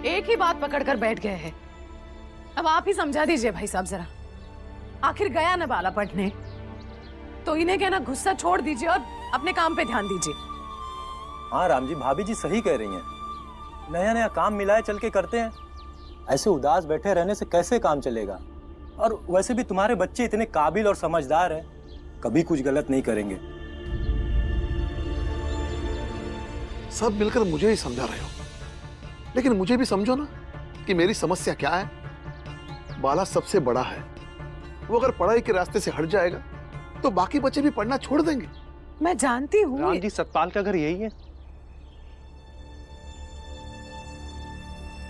एक ही बात पकड़कर बैठ गए हैं। अब आप ही समझा दीजिए भाई साहब जरा। आखिर गया ना बाला पढ़ने, तो इन्हें कहना गुस्सा छोड़ दीजिए और अपने काम पे ध्यान दीजिए। हाँ राम जी, भाभी जी सही कह रही हैं। नया नया काम मिला है, चल के करते हैं। ऐसे उदास बैठे रहने से कैसे काम चलेगा। और वैसे भी तुम्हारे बच्चे इतने काबिल और समझदार हैं, कभी कुछ गलत नहीं करेंगे। सब मिलकर मुझे ही समझा रहे हो, लेकिन मुझे भी समझो ना कि मेरी समस्या क्या है। बाला सबसे बड़ा है, वो अगर पढ़ाई के रास्ते से हट जाएगा तो बाकी बच्चे भी पढ़ना छोड़ देंगे। मैं जानती हूँ। राम जी, सतपाल का घर यही है?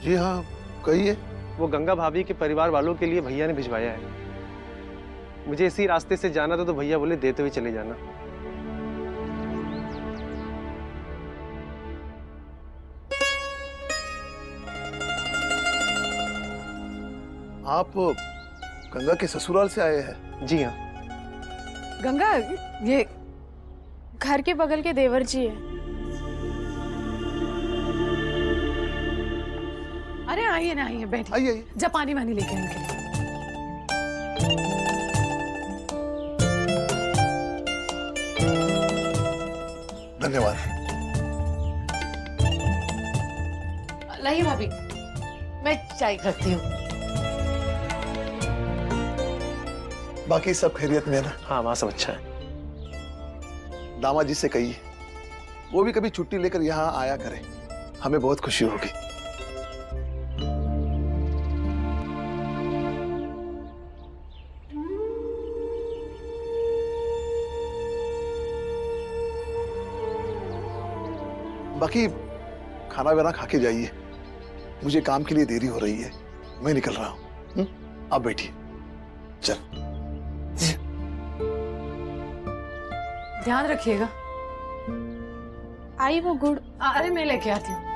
जी हाँ, कहिए। वो गंगा भाभी के परिवार वालों के लिए भैया ने भिजवाया है। मुझे इसी रास्ते से जाना था तो भैया बोले देते हुए चले जाना। आप गंगा के ससुराल से आए हैं? जी हाँ। गंगा, ये घर के बगल के देवर जी है। अरे आइए ना, आइए बैठिए। आइए। जब पानी वानी लेके आए उनके लिए। धन्यवाद। लाइए भाभी, मैं चाय करती हूँ। बाकी सब खैरियत में है ना? हाँ, वहाँ सब अच्छा है। दामाद जी से कहिए वो भी कभी छुट्टी लेकर यहाँ आया करें, हमें बहुत खुशी होगी। बाकी खाना वाना खा के जाइए, मुझे काम के लिए देरी हो रही है, मैं निकल रहा हूँ। आप बैठिए। चल। ध्यान रखिएगा। आई वो गुड़। अरे मैं लेके आती हूँ।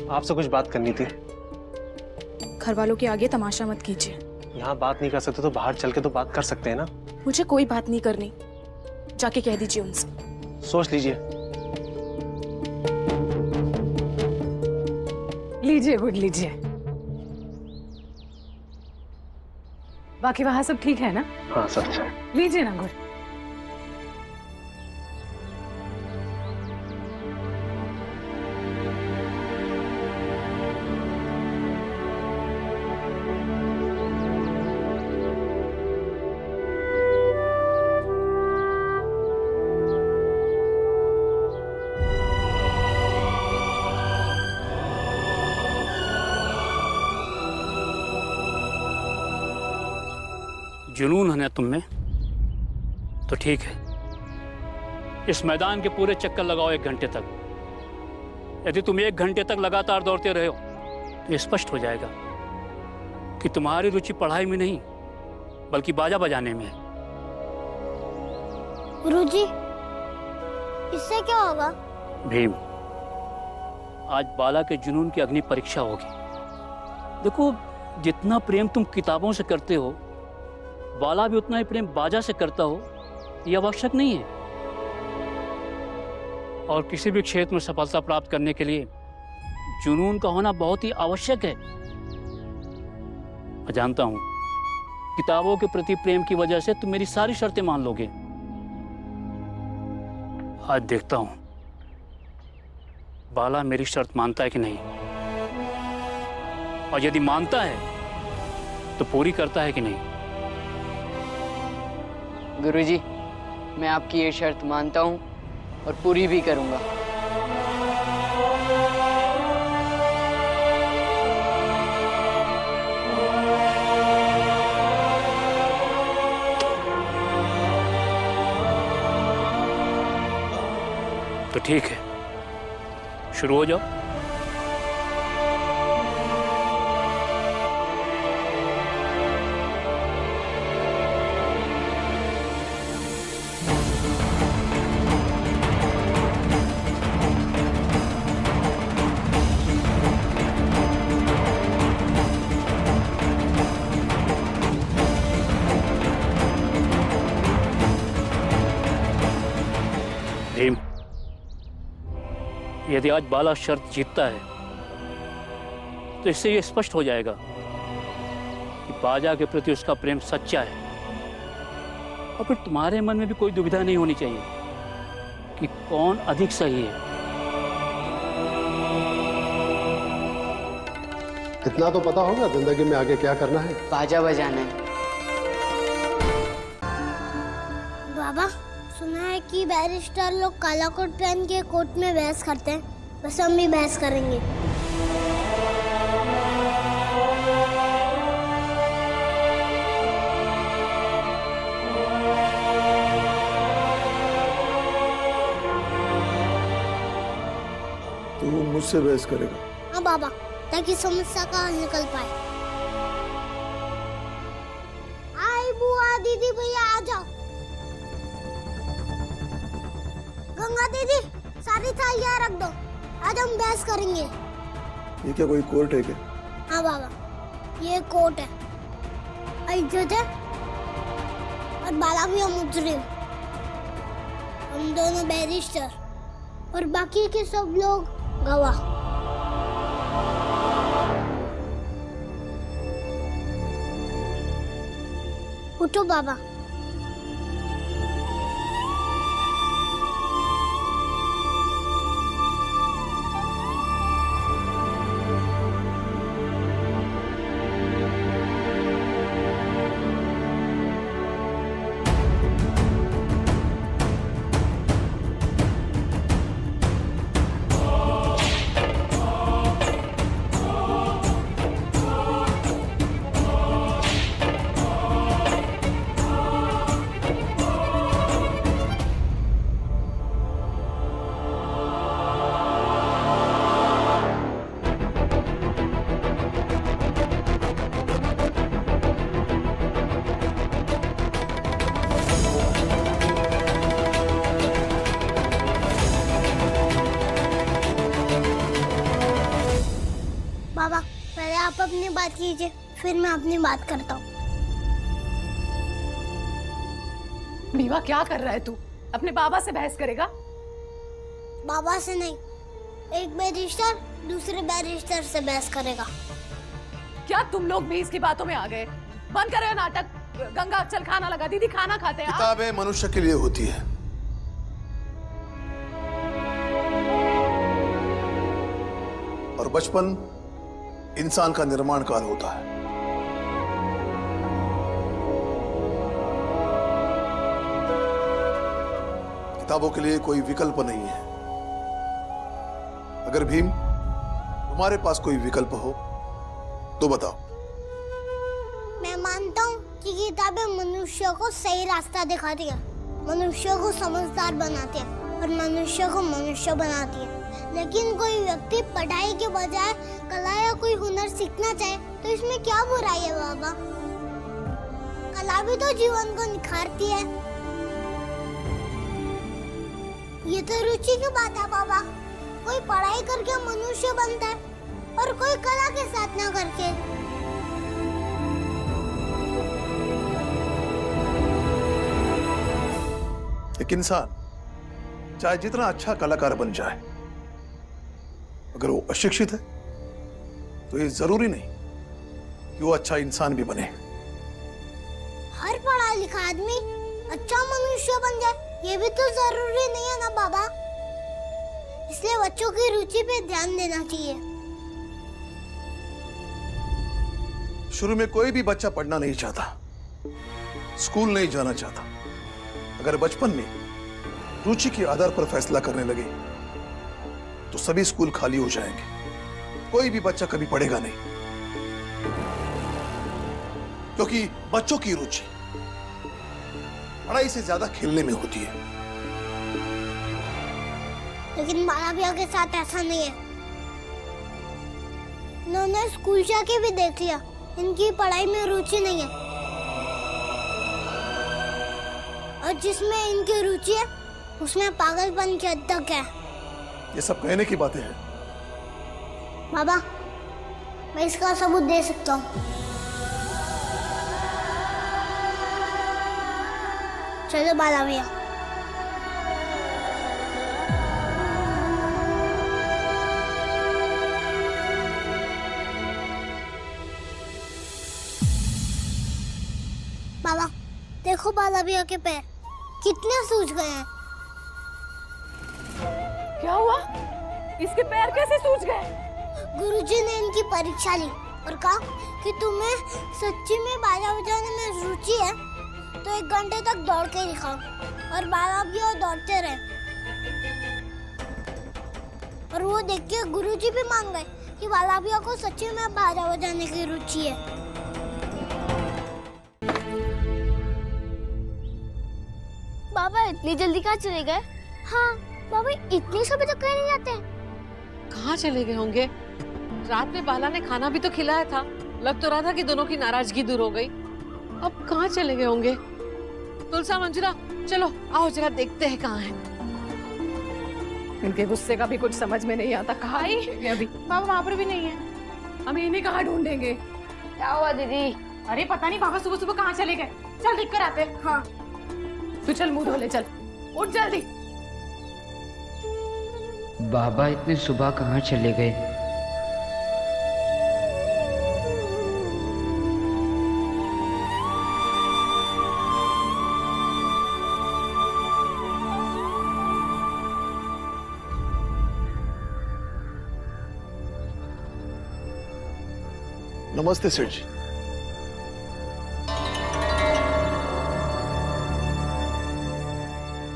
आपसे कुछ बात करनी थी। घर वालों के आगे तमाशा मत कीजिए। यहाँ बात नहीं कर सकते तो बाहर चल के तो बात कर सकते हैं ना। मुझे कोई बात नहीं करनी, जाके कह दीजिए उनसे। सोच लीजिए। लीजिए गुड, लीजिए। बाकी वहां सब ठीक है ना? हाँ, सब अच्छा है। लीजिए ना गुड। जुनून है ना तुम में, तो ठीक है। इस मैदान के पूरे चक्कर लगाओ 1 घंटे तक। यदि तुम 1 घंटे तक लगातार दौड़ते रहे हो तो स्पष्ट हो जाएगा कि तुम्हारी रुचि पढ़ाई में नहीं बल्कि बाजा बजाने में है। गुरुजी, इससे क्या होगा? भीम, आज बाला के जुनून की अग्नि परीक्षा होगी। देखो, जितना प्रेम तुम किताबों से करते हो, बाला भी उतना ही प्रेम बाजा से करता हो, यह आवश्यक नहीं है। और किसी भी क्षेत्र में सफलता प्राप्त करने के लिए जुनून का होना बहुत ही आवश्यक है। मैं जानता हूं, किताबों के प्रति प्रेम की वजह से तुम मेरी सारी शर्तें मान लोगे। आज देखता हूं बाला मेरी शर्त मानता है कि नहीं, और यदि मानता है तो पूरी करता है कि नहीं। गुरुजी, मैं आपकी ये शर्त मानता हूँ और पूरी भी करूँगा। तो ठीक है, शुरू हो जाओ। भीम, यदि आज बाला शर्त जीतता है तो इससे ये स्पष्ट हो जाएगा कि बाजा के प्रति उसका प्रेम सच्चा है, और फिर तुम्हारे मन में भी कोई दुविधा नहीं होनी चाहिए कि कौन अधिक सही है। इतना तो पता होगा जिंदगी में आगे क्या करना है। बाजा बजाना है। बाबा, सुना है कि बैरिस्टर लोग काला कोट पहन के कोर्ट में बहस करते हैं, बस हम भी बहस करेंगे। तू मुझसे बहस करेगा? हाँ बाबा, ताकि समस्या का हल निकल पाए। आई बुआ, दीदी भैया आ जाओ। गंगा दीदी, सारी थालियां रख दो, आज हम बहस करेंगे। ये क्या कोई कोर्ट है क्या? हाँ बाबा, ये कोर्ट है। जज है और बाला भी हम मुजरिम। हम दोनों बैरिस्टर और बाकी के सब लोग गवाह। उठो बाबा। बाबा, पहले आप अपनी बात कीजिए, फिर मैं अपनी बात करता हूँ। बीवा, क्या कर रहा है तू? अपने बाबा से बहस करेगा? बाबा से नहीं, एक बैरिस्टर दूसरे बैरिस्टर से बहस करेगा। क्या तुम लोग भी इसकी बातों में आ गए? बंद करो ये नाटक। गंगा, चल खाना लगा। दीदी खाना खाते हैं। किताबें मनुष्य के लिए होती है, और बचपन इंसान का निर्माण काल होता है। किताबों के लिए कोई विकल्प नहीं है। अगर भीम तुम्हारे पास कोई विकल्प हो तो बताओ। मैं मानता हूँ कि किताबें मनुष्य को सही रास्ता दिखाती है, मनुष्य को समझदार बनाती है और मनुष्य को मनुष्य बनाती है। लेकिन कोई व्यक्ति पढ़ाई के बजाय कला या कोई हुनर सीखना चाहे तो इसमें क्या बुराई है बाबा? कला भी तो जीवन को निखारती है। ये तो रुचि की बात है बाबा। कोई पढ़ाई करके मनुष्य बनता है और कोई कला के साधना करके। एक इंसान चाहे जितना अच्छा कलाकार बन जाए, अगर वो अशिक्षित है तो ये जरूरी नहीं कि वो अच्छा इंसान भी बने। हर पढ़ा लिखा आदमी अच्छा मनुष्य बन जाए, ये भी तो जरूरी नहीं है ना बाबा। इसलिए बच्चों की रुचि पे ध्यान देना चाहिए। शुरू में कोई भी बच्चा पढ़ना नहीं चाहता, स्कूल नहीं जाना चाहता। अगर बचपन में रुचि के आधार पर फैसला करने लगे तो सभी स्कूल खाली हो जाएंगे, कोई भी बच्चा कभी पढ़ेगा नहीं। क्योंकि बच्चों की रुचि पढ़ाई से ज्यादा खेलने में होती है। लेकिन बाला भैया के साथ ऐसा नहीं है। उन्होंने स्कूल जाके भी देख लिया, इनकी पढ़ाई में रुचि नहीं है। और जिसमें इनकी रुचि है उसमें पागलपन की हद तक है। ये सब कहने की बातें हैं बाबा, मैं इसका सबूत दे सकता हूँ। चलो बाला भैया। देखो बाला भैया के पैर कितने सूज गए हैं। क्या हुआ? इसके पैर कैसे सूज गए? गुरुजी ने इनकी परीक्षा ली और कहा कि तुम्हें सच्ची में बाजा बजाने में रुचि है तो 1 घंटे तक दौड़ के दिखाओ। और बाला भैया दौड़ते रहे और वो देख के गुरुजी भी मान गए कि बाला भैया को सच्ची में बाजा बजाने की रुचि है। बाबा इतनी जल्दी कहाँ चले गए? हाँ बाबा इतनी सुबह तक कहीं नहीं जाते। कहाँ चले गए होंगे? रात में बाला ने खाना भी तो खिलाया था। लग तो रहा था कि दोनों की नाराजगी दूर हो गई। अब कहाँ चले गए होंगे? तुलसा मंजुला चलो आओ जरा देखते हैं कहाँ हैं। इनके गुस्से का भी कुछ समझ में नहीं आता। कहाँ है अभी? बाबा वहाँ पर भी नहीं है। हम इन्हें कहाँ ढूंढेंगे? क्या हुआ दीदी? अरे पता नहीं बाबा सुबह सुबह कहाँ चले गए। चल देख कर आते। हाँ तू चल मुंह धो ले, चल उठ जल्दी। बाबा इतनी सुबह कहाँ चले गए? नमस्ते सेठ जी।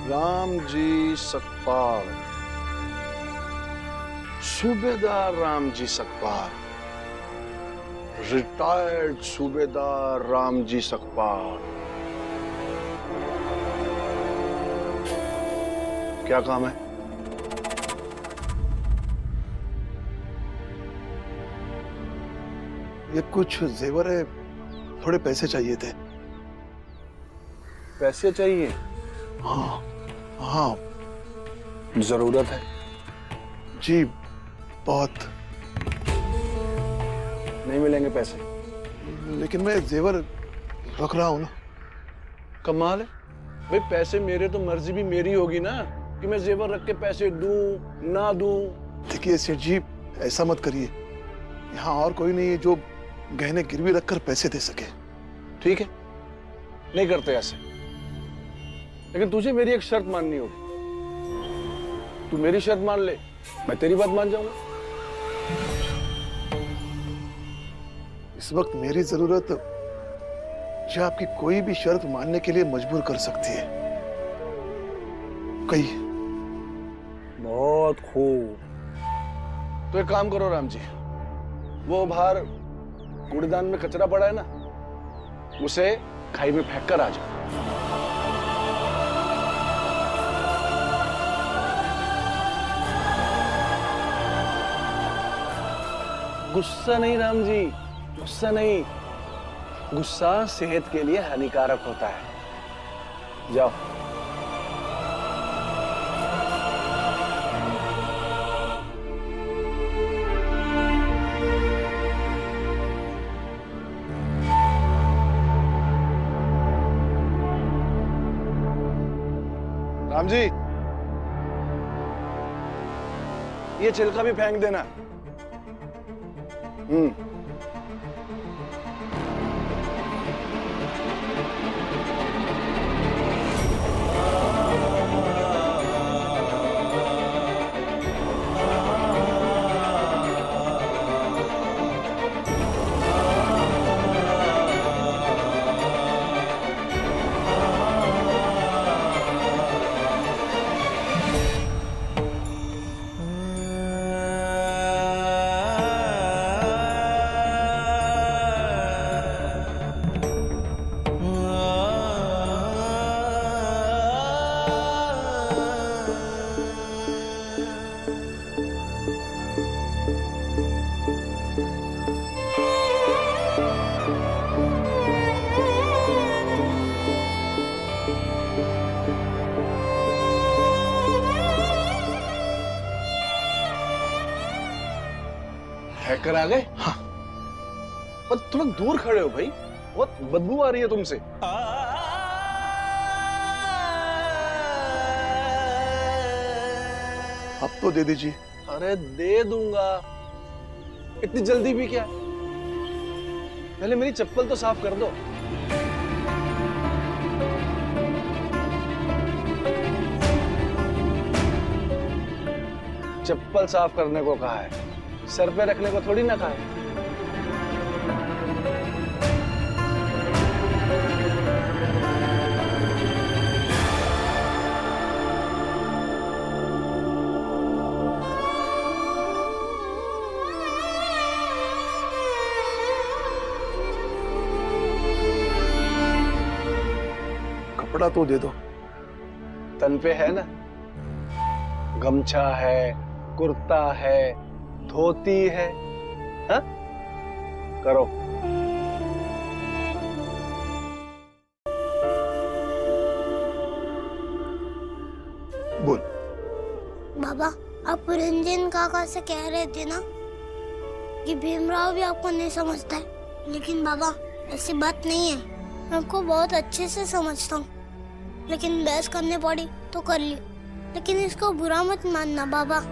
राम जी सकपाल, सूबेदार राम जी सकपाल, रिटायर्ड सूबेदार राम जी सकपाल। क्या काम है? ये कुछ जेवर है, थोड़े पैसे चाहिए थे। पैसे चाहिए? हाँ हाँ जरूरत है जी, बहुत। नहीं मिलेंगे पैसे। लेकिन मैं जेवर रख रहा हूँ ना। कमाल है भाई, पैसे मेरे तो मर्जी भी मेरी होगी ना कि मैं जेवर रख के पैसे दूं ना दूं। देखिए सेठ जी, ऐसा मत करिए। यहाँ और कोई नहीं है जो गहने गिरवी रखकर पैसे दे सके। ठीक है, नहीं करते ऐसे, लेकिन तुझे मेरी एक शर्त माननी होगी। तू मेरी शर्त मान ले, मैं तेरी बात मान जाऊंगा। इस वक्त मेरी जरूरत जो आपकी कोई भी शर्त मानने के लिए मजबूर कर सकती है। कही। बहुत खूब। तो एक काम करो राम जी, वो बाहर कूड़ेदान में कचरा पड़ा है ना, उसे खाई में फेंक कर आ जाओ। गुस्सा नहीं राम जी, गुस्सा नहीं। गुस्सा सेहत के लिए हानिकारक होता है। जाओ। राम जी, ये छिलका भी फेंक देना। हैकर आ गए? हाँ। पर थोड़ा दूर खड़े हो भाई, बहुत बदबू आ रही है तुमसे। अब तो दे दीजिए। अरे दे दूंगा, इतनी जल्दी भी क्या? पहले मेरी चप्पल तो साफ कर दो। चप्पल साफ करने को कहा है, सर पे रखने को थोड़ी ना कहा है। कपड़ा तो दे दो। तन पे है ना, गमछा है, कुर्ता है, धोती है, हा? करो। बोल। बाबा, आप रंजन काका से कह रहे थे ना कि भीमराव भी आपको नहीं समझता है, लेकिन बाबा ऐसी बात नहीं है। मैं आपको बहुत अच्छे से समझता हूँ, लेकिन बहस करने पड़ी तो कर ली, लेकिन इसको बुरा मत मानना बाबा।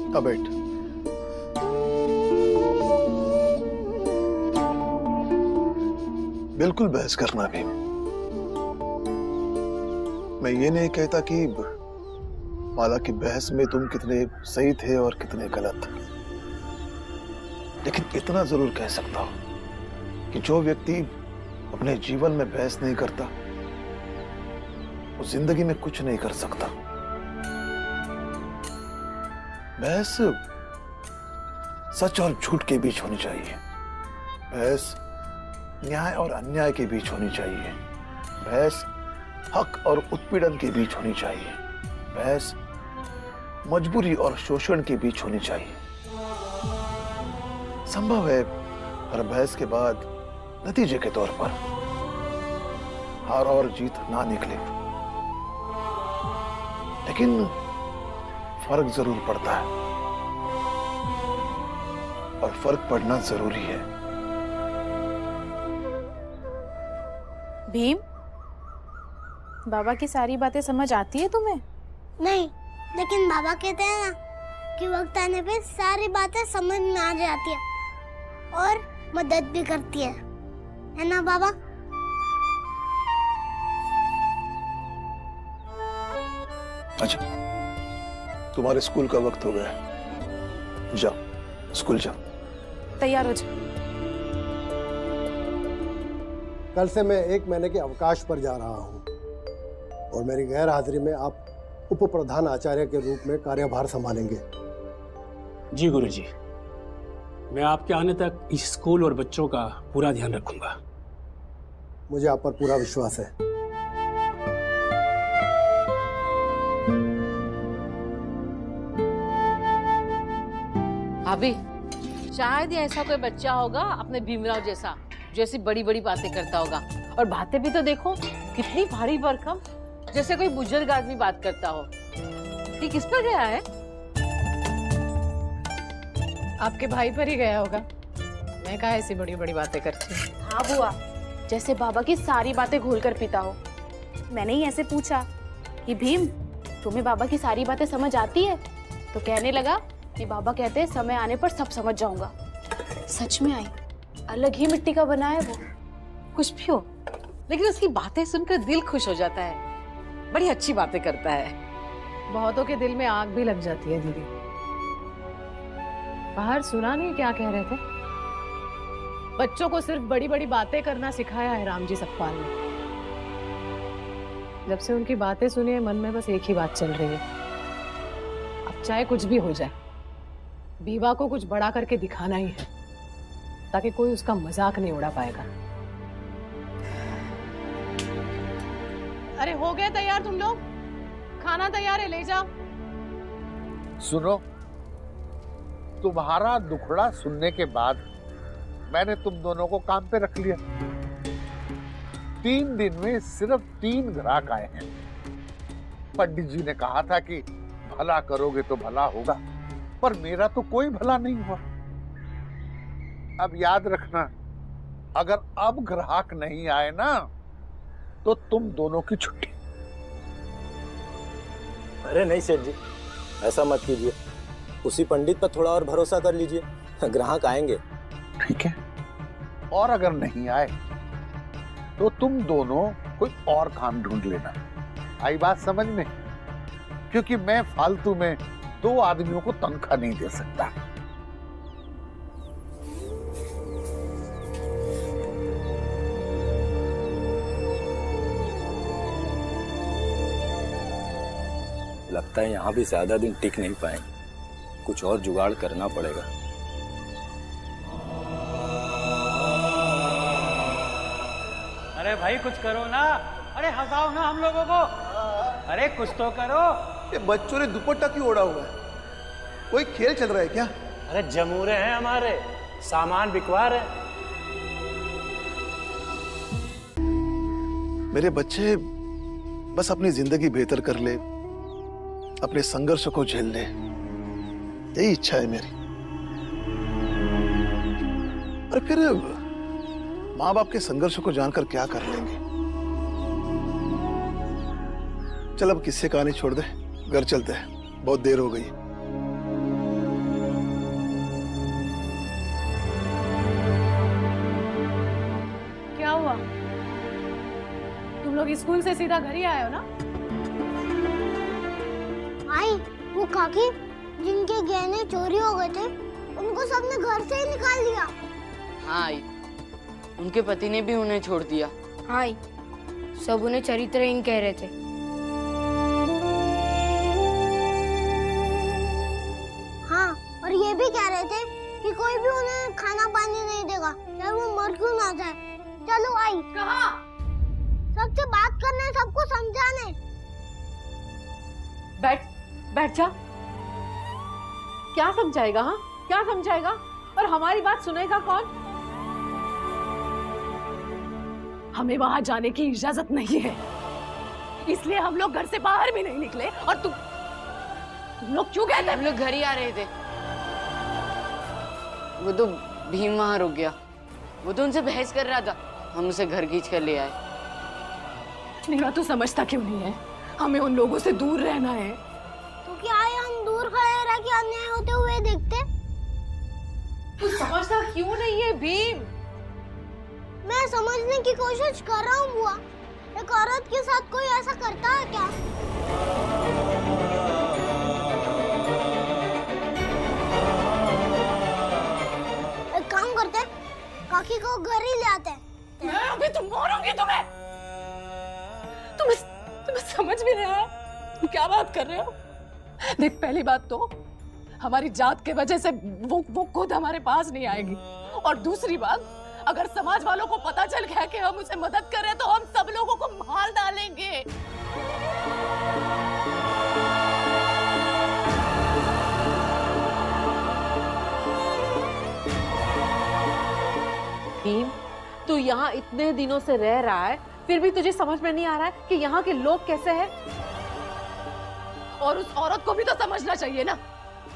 अब बैठ। बिल्कुल बहस करना भी। मैं ये नहीं कहता कि माला की बहस में तुम कितने सही थे और कितने गलत, लेकिन इतना जरूर कह सकता हूं कि जो व्यक्ति अपने जीवन में बहस नहीं करता वो जिंदगी में कुछ नहीं कर सकता। बहस सच और झूठ के बीच होनी चाहिए, बहस न्याय और अन्याय के बीच होनी चाहिए, बहस हक और उत्पीड़न के बीच होनी चाहिए, बहस मजबूरी और शोषण के बीच होनी चाहिए। संभव है हर बहस के बाद नतीजे के तौर पर हार और जीत ना निकले, लेकिन फर्क जरूर पड़ता है और फर्क पड़ना जरूरी है। भीम, बाबा की सारी बातें समझ आती है तुम्हें? नहीं, लेकिन बाबा कहते हैं ना कि वक्त आने पे सारी बातें समझ में आ जाती है और मदद भी करती है ना बाबा? अच्छा, तुम्हारे स्कूल का वक्त हो गया, जाओ स्कूल जाओ। तैयार हो जाओ। कल से मैं 1 महीने के अवकाश पर जा रहा हूँ और मेरी गैर हाजिरी में आप उप प्रधान आचार्य के रूप में कार्यभार संभालेंगे। जी गुरुजी, मैं आपके आने तक इस स्कूल और बच्चों का पूरा ध्यान रखूंगा। मुझे आप पर पूरा विश्वास है। भाभी, शायद ही ऐसा कोई बच्चा होगा अपने भीमराव जैसा जो ऐसी बड़ी बड़ी बातें करता होगा। और बातें भी तो देखो कितनी भारी भरकम, जैसे कोई बुजुर्ग आदमी बात करता हो। ये किस पर गया है? आपके भाई पर ही गया होगा। मैं कहा ऐसी बड़ी बड़ी बातें करती हूँ। हाँ बुआ, जैसे बाबा की सारी बातें घोल कर पीता हो। मैंने ही ऐसे पूछा कि भीम, तुम्हें बाबा की सारी बातें समझ आती है? तो कहने लगा कि बाबा कहते हैं समय आने पर सब समझ जाऊंगा। सच में आई, अलग ही मिट्टी का बना है वो। कुछ भी हो, लेकिन उसकी बातें सुनकर दिल खुश हो जाता है। बड़ी अच्छी बातें करता है। बहुतों के दिल में आग भी लग जाती है दीदी। बाहर सुना नहीं क्या कह रहे थे? बच्चों को सिर्फ बड़ी बड़ी बातें करना सिखाया है रामजी सकपाल ने। जब से उनकी बातें सुनी है, मन में बस एक ही बात चल रही है, अब चाहे कुछ भी हो जाए बीवा को कुछ बड़ा करके दिखाना ही है, ताकि कोई उसका मजाक नहीं उड़ा पाएगा। अरे हो गए तैयार तुम लोग? खाना तैयार है, ले जाओ। सुनो, तुम्हारा दुखड़ा सुनने के बाद मैंने तुम दोनों को काम पे रख लिया। 3 दिन में सिर्फ 3 ग्राहक आए हैं। पंडित जी ने कहा था कि भला करोगे तो भला होगा, पर मेरा तो कोई भला नहीं हुआ। अब याद रखना, अगर अब ग्राहक नहीं आए ना तो तुम दोनों की छुट्टी। अरे नहीं सेठ जी, ऐसा मत कीजिए। उसी पंडित पर थोड़ा और भरोसा कर लीजिए, ग्राहक आएंगे। ठीक है, और अगर नहीं आए तो तुम दोनों कोई और काम ढूंढ लेना। आई बात समझ में? क्योंकि मैं फालतू में 2 आदमियों को तनख्वाह नहीं दे सकता। लगता है यहाँ भी ज्यादा दिन टिक नहीं पाएंगे, कुछ और जुगाड़ करना पड़ेगा। अरे भाई कुछ करो ना, अरे हंसाओ ना हम लोगों को, अरे कुछ तो करो। ये बच्चों ने दुपट्टा क्यों ओढ़ा हुआ है? कोई खेल चल रहा है क्या? अरे जमूरे हैं हमारे, सामान बिकवा रहे। मेरे बच्चे बस अपनी जिंदगी बेहतर कर ले, अपने संघर्ष को झेल ले, यही इच्छा है मेरी। और फिर माँ बाप के संघर्ष को जानकर क्या कर लेंगे। चल अब किस्से कहानी छोड़ दे, घर चलते हैं, बहुत देर हो गई। क्या हुआ? तुम लोग स्कूल से सीधा घर ही आए हो ना? आई, वो काकी जिनके गहने चोरी हो गए थे, उनको सबने घर से ही निकाल दिया। हाँ आई, उनके पति ने भी उन्हें छोड़ दिया। हाँ, सब उन्हें चरित्रहीन कह रहे थे। हाँ, और ये भी कह रहे थे कि कोई भी उन्हें खाना पानी नहीं देगा, चाहे वो मर क्यों ना जाए। चलो आई, कहाँ? सबसे बात करने, सबको समझाने। बैठ जा। क्या समझाएगा? हाँ, क्या समझाएगा? और हमारी बात सुनेगा कौन? हमें वहां जाने की इजाजत नहीं है, इसलिए हम लोग घर से बाहर भी नहीं निकले। और तुम लोग क्यों कहते? हम लोग घर ही आ रहे थे, वो तो भीम वहां रुक गया। वो तो उनसे बहस कर रहा था, हम उसे घर खींच कर ले आए। नीरा, तू समझता क्यों नहीं है? हमें उन लोगों से दूर रहना है। तो क्या है, हम दूर खड़े रह के अन्याय होते हुए देखते? तू समझता क्यों नहीं है भीम? मैं समझने की कोशिश कर रहा हूँ बुआ। एक औरत के साथ कोई ऐसा करता है क्या? एक काम करते, काकी को घर ही ले आते। मैं अभी तुम मारूंगी तुम्हें। तुम्हें समझ भी नहीं आया तुम क्या बात कर रहे हो? देख, पहली बात तो हमारी जात के वजह से वो खुद हमारे पास नहीं आएगी, और दूसरी बात, अगर समाज वालों को पता चल गया कि हम उसे मदद कर रहे हैं तो हम सब लोगों को मार डालेंगे। भीम, तू यहाँ इतने दिनों से रह रहा है, फिर भी तुझे समझ में नहीं आ रहा है कि यहाँ के लोग कैसे हैं? और उस औरत को भी तो समझना चाहिए ना,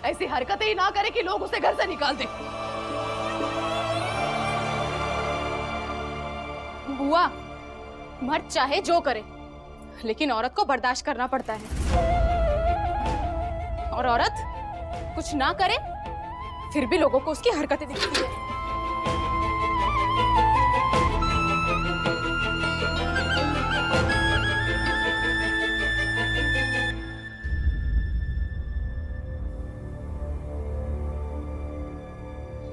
ऐसी हरकतें ही ना करे कि लोग उसे घर से निकाल दें। बुआ, मर्द चाहे जो करे, लेकिन औरत को बर्दाश्त करना पड़ता है। और औरत कुछ ना करे, फिर भी लोगों को उसकी हरकतें दिखती है।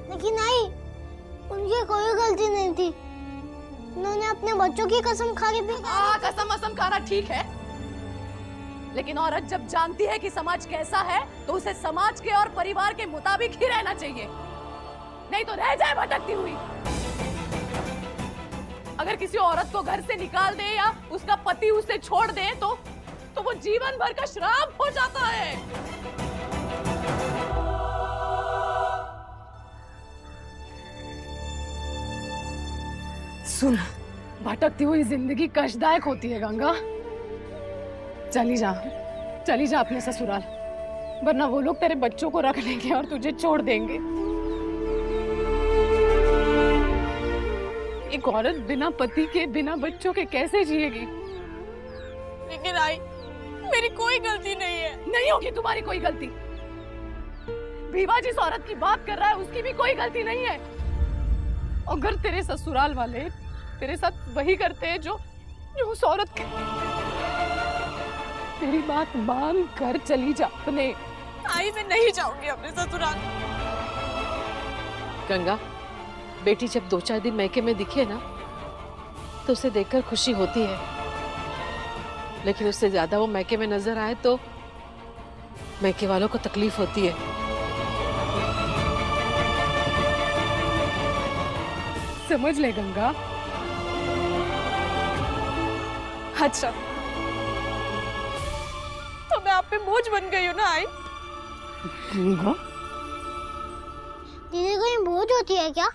लेकिन नहीं, उनकी कोई गलती नहीं थी। उन्होंने अपने बच्चों की कसम खा के भी कसम खाना ठीक है, लेकिन औरत जब जानती है कि समाज कैसा है तो उसे समाज के और परिवार के मुताबिक ही रहना चाहिए, नहीं तो रह जाए भटकती हुई। अगर किसी औरत को घर से निकाल दे या उसका पति उसे छोड़ दे तो वो जीवन भर का श्राप हो जाता है। सुन, भटकती हुई जिंदगी कष्टदायक होती है गंगा। चली जा अपने ससुराल, वरना वो लोग तेरे बच्चों को रख लेंगे और तुझे छोड़ देंगे। एक औरत बिना पति के, बिना बच्चों के कैसे जिएगी? लेकिन आई, मेरी कोई गलती नहीं है। नहीं होगी तुम्हारी कोई गलती। भीमा जिस औरत की बात कर रहा है उसकी भी कोई गलती नहीं है, अगर तेरे ससुराल वाले तेरे साथ वही करते हैं जो उस औरत के, तेरी बात मान कर चली जा अपने। आई मैं नहीं जाऊंगी अपने ससुराल। गंगा, बेटी जब 2-4 दिन मैके में दिखे ना तो उसे देखकर खुशी होती है, लेकिन उससे ज्यादा वो मैके में नजर आए तो मैके वालों को तकलीफ होती है। समझ ले गंगा। अच्छा तो मैं आप पे बोझ बन गई हूँ ना आई? दीदी कोई बोझ होती है क्या?